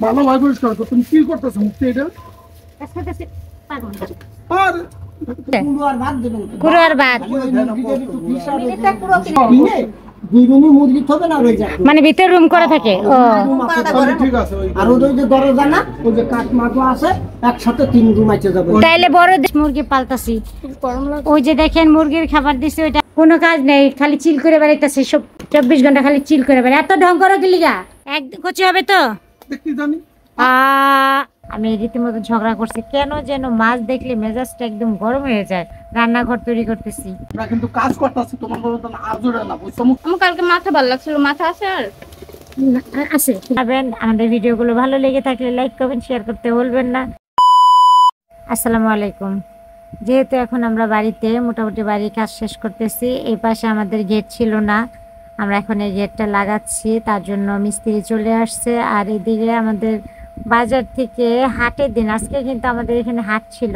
ভালো ভাই পরিষ্কার করো। তুমি কি করতেছো মুক্তি এটা? আর কুড়ার ভাত মানে ভিতরে রুম করা থাকে। ও ঠিক আছে। আর ওই যে দরজা না, ওই যে কাঠ মাগো আছে, একসাথে 3 রুম আইতে যাবে। তাইলে বড় মুরগি পালতাছি। ওই যে দেখেন মুরগির খাবার দিছে, ওইটা কোনো কাজ নেই, খালি চিল করে বেড়াইতেছে সব 24 ঘন্টা খালি চিল করে বেড়ায়। এত ঢং করো কি লিগা? এক কচি হবে তো দেখি জানি। আমি রীতিমতো ঝগড়া করছি, কেন যেন মাছ দেখলে মেজাজটা একদম গরম হয়ে যায়। রান্নাঘর তৈরি করতেছি, না কিন্তু কাজ করতেছি, তোমার বড় আর জোরে না, বুঝছো? আমার কালকে মাথা ভালো লাগছিল, মাথা আছে আর আছে। আমাদের ভিডিওগুলো ভালো লেগে থাকলে লাইক কমেন্ট শেয়ার করতে ভুলবেন না। আসসালামু আলাইকুম। যেহেতু এখন আমরা বাড়িতে মোটামুটি বাড়ির কাজ শেষ করতেছি, এই পাশে আমাদের গেট ছিল না, আমরা এখন এই গেটটা লাগাচ্ছি, তার জন্য মিস্ত্রি চলে আসছে। আর এদিকে আমাদের বাজার থেকে হাটের দিন, আজকে কিন্তু আমাদের এখানে হাট ছিল,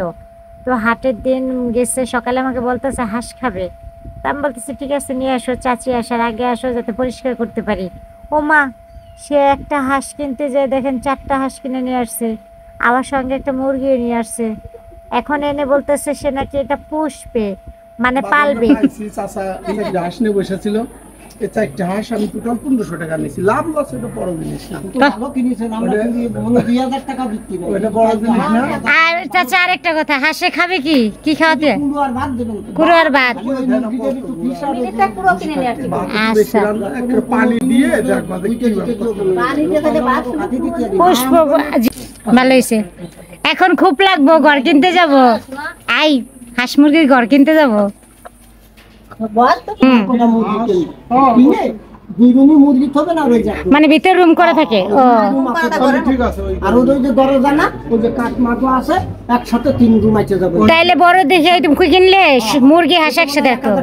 তো হাটের দিন গেছে। সকালে আমাকে বলতেছে হাঁস খাবে, তা আমি বলতেছি ঠিক আছে নিয়ে আসো, চাচি আসার আগে আসো যাতে পরিষ্কার করতে পারি। ও মা, সে একটা হাঁস কিনতে যায়, দেখেন 4টা হাঁস কিনে নিয়ে আসছে, আমার সঙ্গে একটা মুরগিও নিয়ে আসছে। এখন এনে বলতেছে সে নাকি এটা পুষবে, মানে পালবে। চাচা একটা হাঁস নিয়ে বসেছিল, এই 4টা হাঁস আমি টোটাল 1500 টাকা নিয়েছি। লাভ লস এটা বড় জিনিস না। ভালো কিনেছেন, আমরা 2000 টাকা বিক্রি করি। ওটা বড় জিনিস না। আর চাচা আরেকটা কথা, হাঁসে খাবে কি কি খাওয়াতে? কুড়ো আর ভাত দেবেন। কুড়োর ভাত। আচ্ছা, একটা পানি দিয়ে যাক বাদে কি পুষ্প ভালো হয়েছে। এখন খুব লাগবো, ঘর কিনতে যাব। আই হাঁস মুরগির ঘর কিনতে যাব। মানে ভিতরে রুম করা থাকে। ও ঠিক আছে। আর ওই যে দরজা না, ওই যে কাঠ মাগো আছে, একসাথে 3 রুম আইতে যাবে। তাইলে বড় দেখে তুমি কিনলে মুরগি হাঁস একসাথে রাখতে হবে।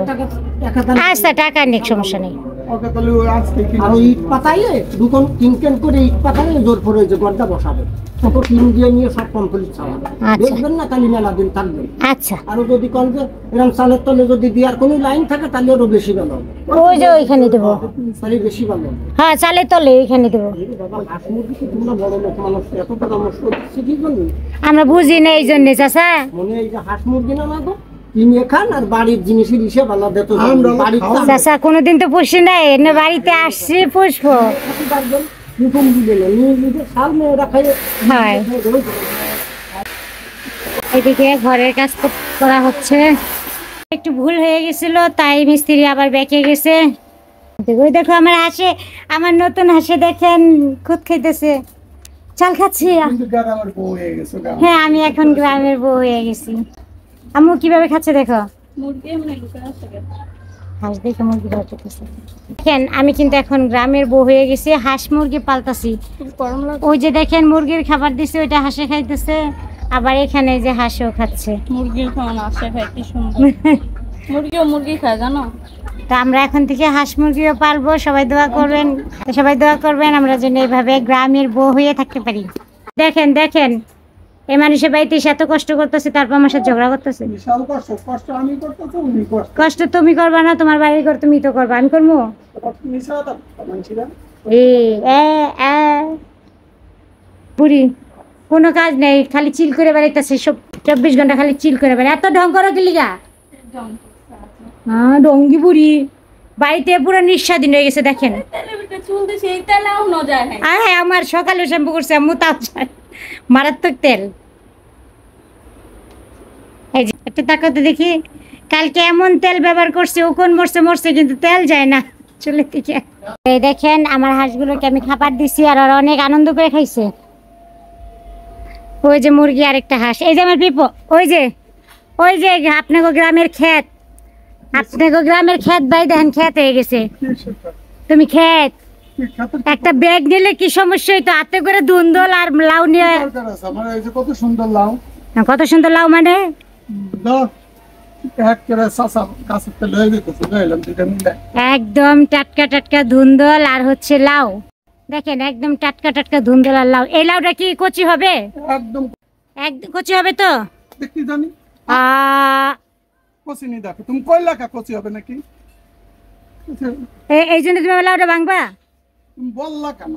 আচ্ছা, টাকা নেই, সমস্যা নেই। ওকে তাহলে ওই আজকে কি আর ওই ইট পাতাইলে দুটো 3 করে ইট পাতাইলে জোর করে ওই যে গর্দা বসাবে, ছোট টিন দিয়ে নিয়ে সব কমপ্লিট চালাবে। দেখবেন না তাহলে মেলা দিন থাকবে। আচ্ছা, আর যদি কোন যে এরকম চালের তলে যদি দেওয়ার কোনো লাইন থাকে তাহলে ওরও বেশি ভালো হবে। ওই যে ওইখানে দেবো। তাহলে বেশি ভালো হবে। হ্যাঁ, চালের তলে ওইখানে দেবো। বাবা হাঁস মুরগি তো তোমরা বড় লোক মানুষ, এত পরামর্শ দিচ্ছি কি করবি? আমরা বুঝি না এই জন্য চাচা। মনে এই যে হাঁস মুরগি না মাগো কিনে খান, আর বাড়ির জিনিসের হিসেব আলাদা। তো বাড়ির চাচা কোনোদিন তো পুষি নাই, এনে বাড়িতে আসছি পুষবো। নতুন দিলে না নিয়ে নিজে সাল মেয়ে রাখাই। হয়, এদিকে ঘরের কাজ করা হচ্ছে। একটু ভুল হয়ে গেছিল, তাই মিস্ত্রি আবার বেঁকে গেছে। ওই দেখো আমার হাঁসে, আমার নতুন হাঁসে দেখেন খুদ খাইতেছে, চাল খাচ্ছি। কিন্তু গ্রামের বউ হয়ে গেছে। হ্যাঁ, আমি এখন গ্রামের বউ হয়ে গেছি। আম্মু কিভাবে খাচ্ছে দেখো, মুরগি এমনি লুকায় আছে। হাঁস দেখে মুরগি পালতেছে। দেখেন আমি কিন্তু এখন গ্রামের বউ হয়ে গেছি, হাঁস মুরগি পালতাছি। গরম লাগে। ওই যে দেখেন মুরগির খাবার দিছে, ওইটা হাঁসে খাইতেছে, আবার এখানে যে হাঁসও খাচ্ছে। মুরগির খাওয়ানো আসে খায়, কি সুন্দর। মুরগিও মুরগি খায় জানো। তা আমরা এখন থেকে হাঁস মুরগিও পালবো। সবাই দোয়া করবেন, সবাই দোয়া করবেন আমরা যেন এইভাবে গ্রামের বউ হয়ে থাকতে পারি। দেখেন দেখেন, এই মানুষের বাড়িতে এসে এত কষ্ট করতেছে, তারপর আমার সাথে ঝগড়া করতেছে। বিশাল কষ্ট। কষ্ট আমি করতেছি, উনি কষ্ট। কষ্ট তুমি করবা না, তোমার বাড়ির ঘর তুমি তো করবা, আমি করবো। মিশাতা মানছিলাম। বুড়ি কোনো কাজ নেই, খালি চিল করে বেড়াইতেছে সব 24 ঘন্টা খালি চিল করে বেড়ায়। এত ঢং করো কি লিগা? হ্যাঁ, ডঙ্গি বুড়ি বাড়িতে পুরো নিঃস্বাধীন হয়ে গেছে। দেখেন চুল দিছে, এই তেলাও ন যায়। হ্যাঁ, আমার সকালে শ্যাম্পু করছে আম্মু, তাও যায় মারাত্মক তেল। এই যে একটু তাকাতে দেখি, কালকে এমন তেল ব্যবহার করছে, ও কোন মরছে মরছে কিন্তু তেল যায় না চুলের দিকে। এই দেখেন আমার হাঁসগুলোকে আমি খাবার দিছি, আর ওরা অনেক আনন্দ করে খাইছে। ওই যে মুরগি আর একটা হাঁস, এই যে আমার পিপো, ওই যে আপনাকে গ্রামের ক্ষেত, আপনাকে গ্রামের ক্ষেত ভাই দেখেন ক্ষেত হয়ে গেছে। তুমি ক্ষেত একটা ব্যাগ নিলে কি সমস্যা হইতো, হাতে করে ধুন্দল আর লাউ নিয়ে। কত সুন্দর লাউ, কত সুন্দর লাউ, মানে একদম টাটকা টাটকা ধুন্দল আর হচ্ছে লাউ। দেখেন একদম টাটকা টাটকা ধুন্দল আর লাউ। এই লাউটা কি কচি হবে? একদম একদম কচি হবে তো? দেখি জানি। কচি নি দেখো, তুমি কইলা কা কচি হবে নাকি? এই জন্য তুমি লাউটা ভাঙবা? তুমি বললা কেন?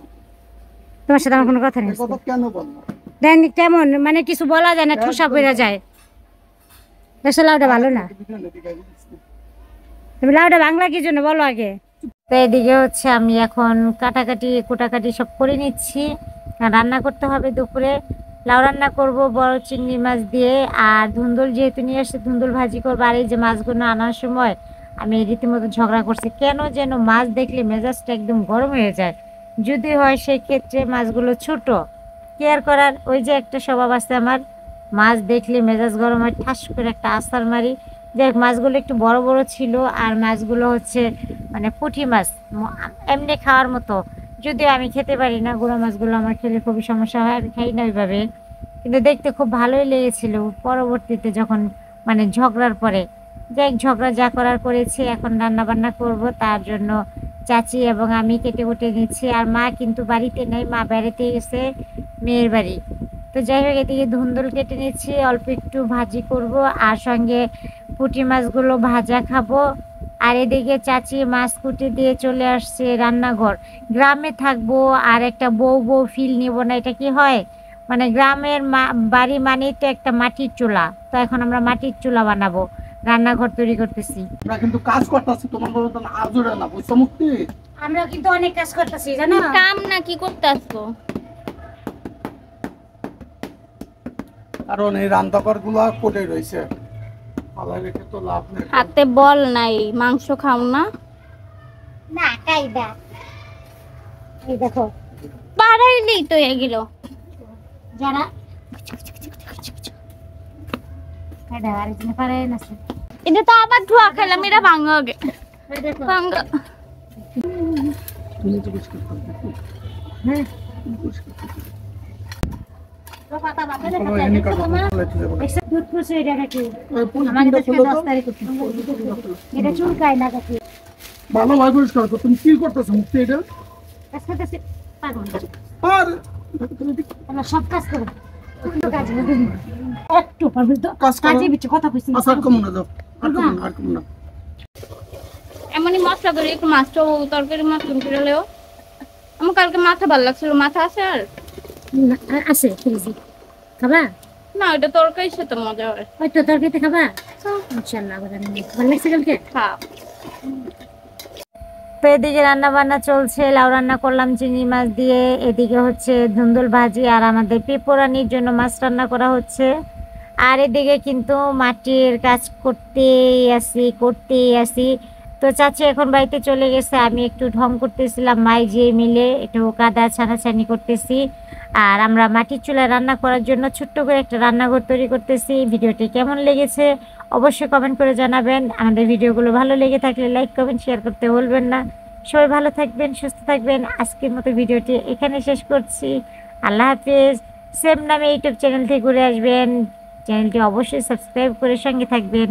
তোমার সাথে আমার কোনো কথা নেই। এই কথা কেন বলবো? দেন কেমন মানে কিছু বলা যায় না, ঠোসা পড়ে যায়। দেশে লাউটা ভালো না। তুমি লাউটা বাংলা কি জন্য বলো আগে। তো এদিকে হচ্ছে আমি এখন কাটাকাটি কোটাকাটি সব করে নিচ্ছি, রান্না করতে হবে দুপুরে। লাউ রান্না করব বড় চিংড়ি মাছ দিয়ে, আর ধুন্দুল যেহেতু নিয়ে আসছে ধুন্দুল ভাজি করবো। আর এই যে মাছগুলো আনার সময় আমি রীতিমতো ঝগড়া করছি, কেন যেন মাছ দেখলে মেজাজটা একদম গরম হয়ে যায়। যদি হয় সেই ক্ষেত্রে মাছগুলো ছোট, কেয়ার করার ওই যে একটা স্বভাব আছে আমার, মাছ দেখলে মেজাজ গরম হয়, ঠাস করে একটা আছাড় মারি। যাই হোক, মাছগুলো একটু বড় বড় ছিল, আর মাছগুলো হচ্ছে মানে পুঁটি মাছ, এমনি খাওয়ার মতো। যদিও আমি খেতে পারি না, গুঁড়ো মাছগুলো আমার খেলে খুবই সমস্যা হয়, আমি খাই না ওইভাবে। কিন্তু দেখতে খুব ভালোই লেগেছিল। পরবর্তীতে যখন মানে ঝগড়ার পরে, যাই হোক, ঝগড়া যা করার করেছি, এখন রান্না বান্না করব। তার জন্য চাচি এবং আমি কেটে কুটে নিচ্ছি। আর মা কিন্তু বাড়িতে নেই, মা বেড়াতে গেছে মেয়ের বাড়ি। তো যাই হোক, এদিকে ধুন্দুল কেটে নিচ্ছি, অল্প একটু ভাজি করব, আর সঙ্গে পুঁটি মাছগুলো ভাজা খাবো। আর এদিকে চাচি মাছ কুটে দিয়ে চলে আসছে রান্নাঘর। গ্রামে থাকবো আর একটা বউ বউ ফিল নিব না, এটা কি হয়? মানে গ্রামের বাড়ি মানেই তো একটা মাটির চুলা। তো এখন আমরা মাটির চুলা বানাবো, রান্নাঘর তৈরি করতেছি। আমরা কিন্তু কাজ করতেছি, তোমার মতো আজুরে না, বুঝছো মুক্তি? আমরা কিন্তু অনেক কাজ করতেছি জানো। কাম না কি করতে আসবো? কারণ এই রান্নাঘর গুলো পড়ে রয়েছে, পালা রেখে তো লাভ নেই। হাতে বল নাই, মাংস খাও না? না কাইদা, এই দেখো বাড়াইলেই তো এগুলো। যারা কাইদা আর এখানে পারে না। এটা তো আবার ধোয়া খেলাম, এটা ভাঙা আগে এই দেখো ভাঙা। তুমি তো কিছু করতে পারবে। হ্যাঁ তো পাতা বাতা দেখো তোমার একটা দুধ পুষে এটা নাকি আমার কাছে 10 তারিখ করতে এটা চুলকায় না কাকি। ভালো ভাই পরিষ্কার করো। তুমি কি করতেছো মুক্তি এটা? আজকে পাগল আর আমরা সব কাজ করব, কোনো কাজ করব একটু পারবে তো কাজ করো। কাজে বিচ্ছে কথা কইছি আসার কম না দাও, আর কম না, আর কম না। এমনই মশলা করে একটু মাছটা তরকারি মাছরুম করে লেও। আমার কালকে মাথা ভালো লাগছিল, মাথা আছে আর আছে ফ্রিজে, খাবা? না, ওটা তরকারির সাথে মজা হয়। ওই তো তরকারিতে খাবা ইনশাআল্লাহ। আবার আমি ভালো লাগছে কালকে। হ্যাঁ, তো এদিকে রান্না বান্না চলছে, লাউ রান্না করলাম চিংড়ি মাছ দিয়ে, এদিকে হচ্ছে ধুন্দুল ভাজি, আর আমাদের পেঁপোরানির জন্য মাছ রান্না করা হচ্ছে। আর এদিকে কিন্তু মাটির কাজ করতেই আসি। তো চাচি এখন বাড়িতে চলে গেছে, আমি একটু ঢং করতেছিলাম, মাই যেয়ে মিলে একটু কাদা ছানাছানি করতেছি। আর আমরা মাটির চুলায় রান্না করার জন্য ছোট্ট করে একটা রান্নাঘর তৈরি করতেছি। ভিডিওটি কেমন লেগেছে অবশ্যই কমেন্ট করে জানাবেন। আমাদের ভিডিওগুলো ভালো লেগে থাকলে লাইক কমেন্ট শেয়ার করতে ভুলবেন না। সবাই ভালো থাকবেন, সুস্থ থাকবেন। আজকের মতো ভিডিওটি এখানে শেষ করছি। আল্লাহ হাফেজ। সেম নামে ইউটিউব চ্যানেল থেকে ঘুরে আসবেন, চ্যানেলটি অবশ্যই সাবস্ক্রাইব করে সঙ্গে থাকবেন।